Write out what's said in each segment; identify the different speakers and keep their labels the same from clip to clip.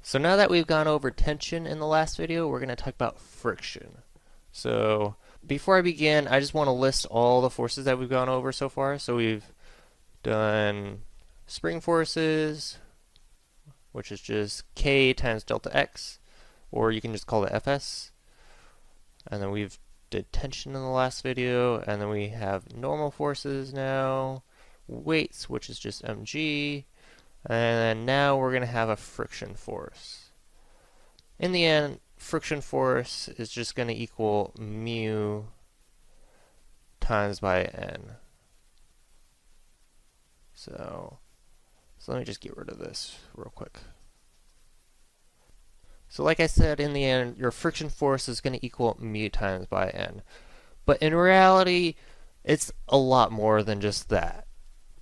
Speaker 1: So now that we've gone over tension in the last video, we're going to talk about friction. So before I begin, I just want to list all the forces that we've gone over so far. So we've done spring forces, which is just K times delta X, or you can just call it Fs. And then we've did tension in the last video, and then we have normal forces now, weights, which is just mg, and now we're going to have a friction force. In the end, friction force is just going to equal mu times by n. So let me just get rid of this real quick. So like I said, in the end, your friction force is going to equal mu times by n. But in reality, it's a lot more than just that.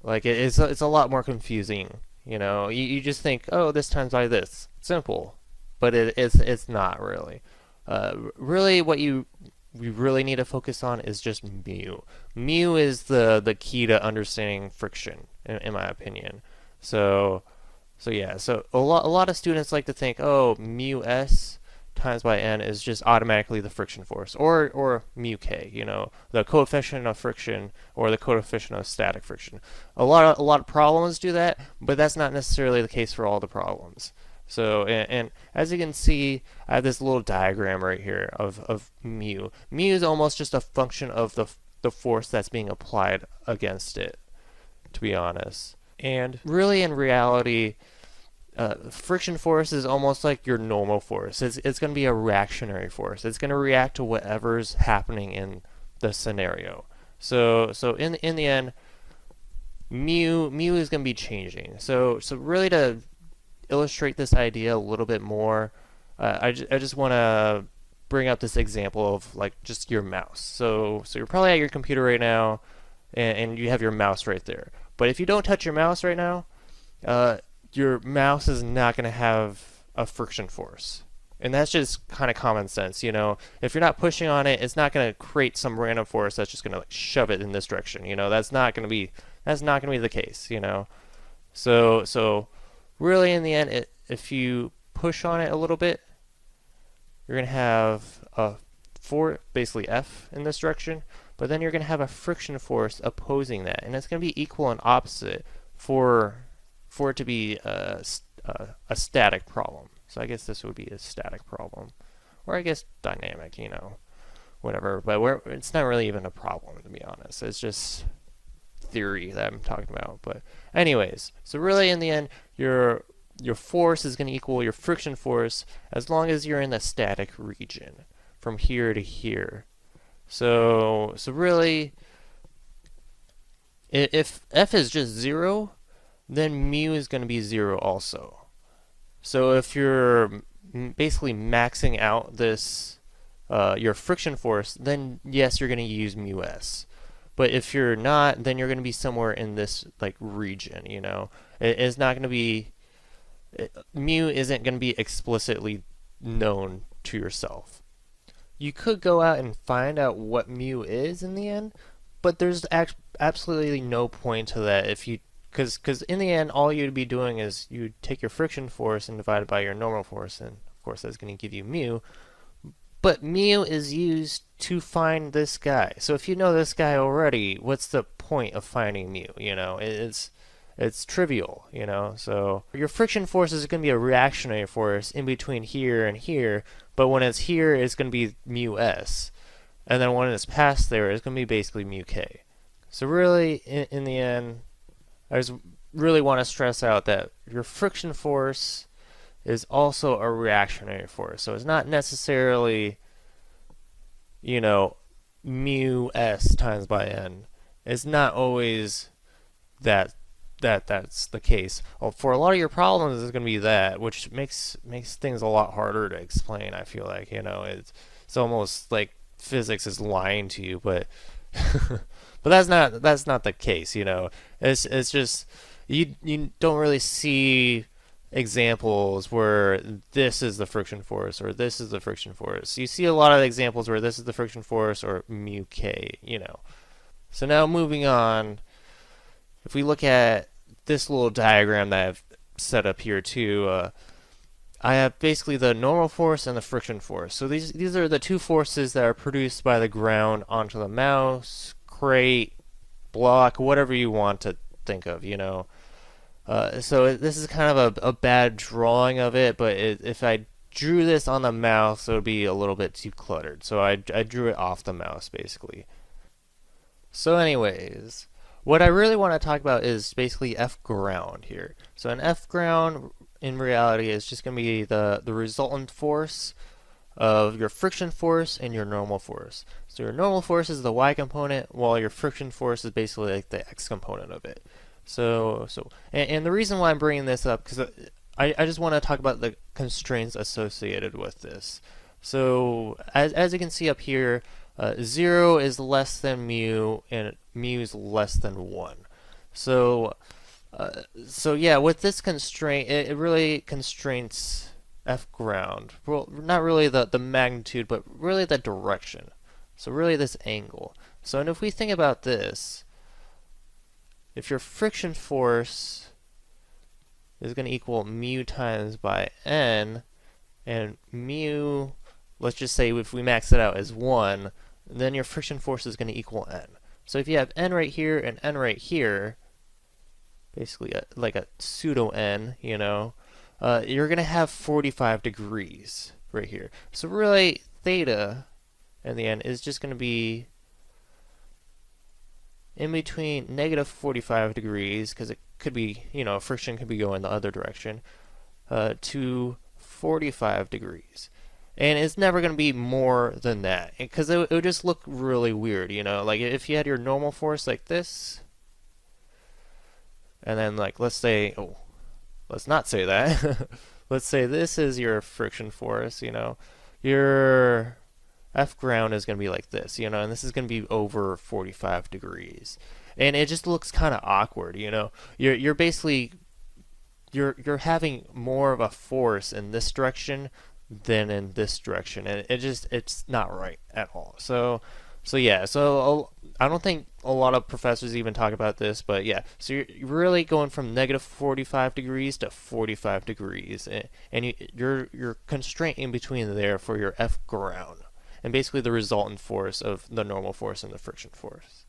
Speaker 1: Like, it's a lot more confusing. You know, you just think, oh, this times by this. Simple. But it's not really. Really, what we really need to focus on is just mu. Mu is the key to understanding friction, in my opinion. So yeah, so a lot of students like to think, oh, mu s times by n is just automatically the friction force, or mu k, you know, the coefficient of friction or the coefficient of static friction. A lot of problems do that, but that's not necessarily the case for all the problems. So, and as you can see, I have this little diagram right here of mu. Mu is almost just a function of the force that's being applied against it, to be honest. And really, in reality, friction force is almost like your normal force. It's going to be a reactionary force. It's going to react to whatever's happening in the scenario. So in the end, mu is going to be changing. So really, to illustrate this idea a little bit more, I just want to bring up this example of like just your mouse. So you're probably at your computer right now, and you have your mouse right there. But if you don't touch your mouse right now, your mouse is not going to have a friction force. And that's just kind of common sense, you know. If you're not pushing on it, it's not going to create some random force that's just going to like shove it in this direction. You know, that's not going to be the case, you know. So really, in the end, if you push on it a little bit, you're going to have a basically F in this direction, but then you're going to have a friction force opposing that, and it's going to be equal and opposite for it to be a static problem. So I guess this would be a static problem, or I guess dynamic, you know, whatever. But it's not really even a problem, to be honest. It's just theory that I'm talking about. But anyways, so really in the end, your force is going to equal your friction force as long as you're in the static region from here to here. So really, if F is just 0, then mu is going to be 0 also. So if you're basically maxing out this your friction force, then yes, you're going to use mu s. But if you're not, then you're going to be somewhere in this like region, you know. It's not going to be, mu isn't going to be explicitly known to yourself. You could go out and find out what mu is in the end, but there's absolutely no point to that if you, because in the end, all you'd be doing is you take your friction force and divide it by your normal force, and of course that's going to give you mu. But mu is used to find this guy. So if you know this guy already, what's the point of finding mu? You know, it's trivial, you know. So your friction force is going to be a reactionary force in between here and here, but when it's here, it's going to be mu s. And then when it's past there, it's going to be basically mu k. So really, in the end, I just really want to stress out that your friction force is also a reactionary force. So it's not necessarily, you know, mu s times by n. It's not always that's the case. Well, for a lot of your problems, it's going to be that, which makes things a lot harder to explain. I feel like, you know, it's almost like physics is lying to you, but but that's not the case, you know. It's just you don't really see examples where this is the friction force or this is the friction force. You see a lot of examples where this is the friction force or mu k, you know. So now moving on, if we look at this little diagram that I've set up here too, I have basically the normal force and the friction force. So these are the two forces that are produced by the ground onto the mouse, crate, block, whatever you want to think of, you know. This is kind of a bad drawing of it, but if I drew this on the mouse, it would be a little bit too cluttered. So I drew it off the mouse, basically. So anyways, what I really want to talk about is basically F ground here. So an F ground in reality is just going to be the resultant force of your friction force and your normal force. So your normal force is the y component, while your friction force is basically like the x component of it. And the reason why I'm bringing this up, because I just want to talk about the constraints associated with this. So as you can see up here, 0 is less than mu, and mu is less than 1. So yeah, with this constraint, it really constrains F ground. Well, not really the magnitude, but really the direction. So really this angle. So and if we think about this, if your friction force is going to equal mu times by n, and mu, let's just say if we max it out as 1, then your friction force is going to equal n. So if you have n right here and n right here, basically like a pseudo n, you know, you're going to have 45 degrees right here. So really, theta in the end is just going to be in between negative 45 degrees, because it could be, you know, friction could be going the other direction, to 45 degrees. And it's never going to be more than that, because it would just look really weird, you know, like if you had your normal force like this, and then like let's say, oh, let's not say that. Let's say this is your friction force, you know, your F ground is going to be like this, you know, and this is going to be over 45 degrees. And it just looks kind of awkward, you know. You're basically you're having more of a force in this direction than in this direction, and it's not right at all. So yeah, so I don't think a lot of professors even talk about this, but yeah, so you're really going from negative 45 degrees to 45 degrees, and you're constraint in between there for your F ground, and basically the resultant force of the normal force and the friction force.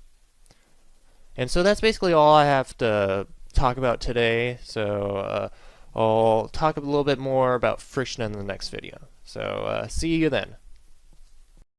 Speaker 1: And so that's basically all I have to talk about today. So I'll talk a little bit more about friction in the next video. So see you then.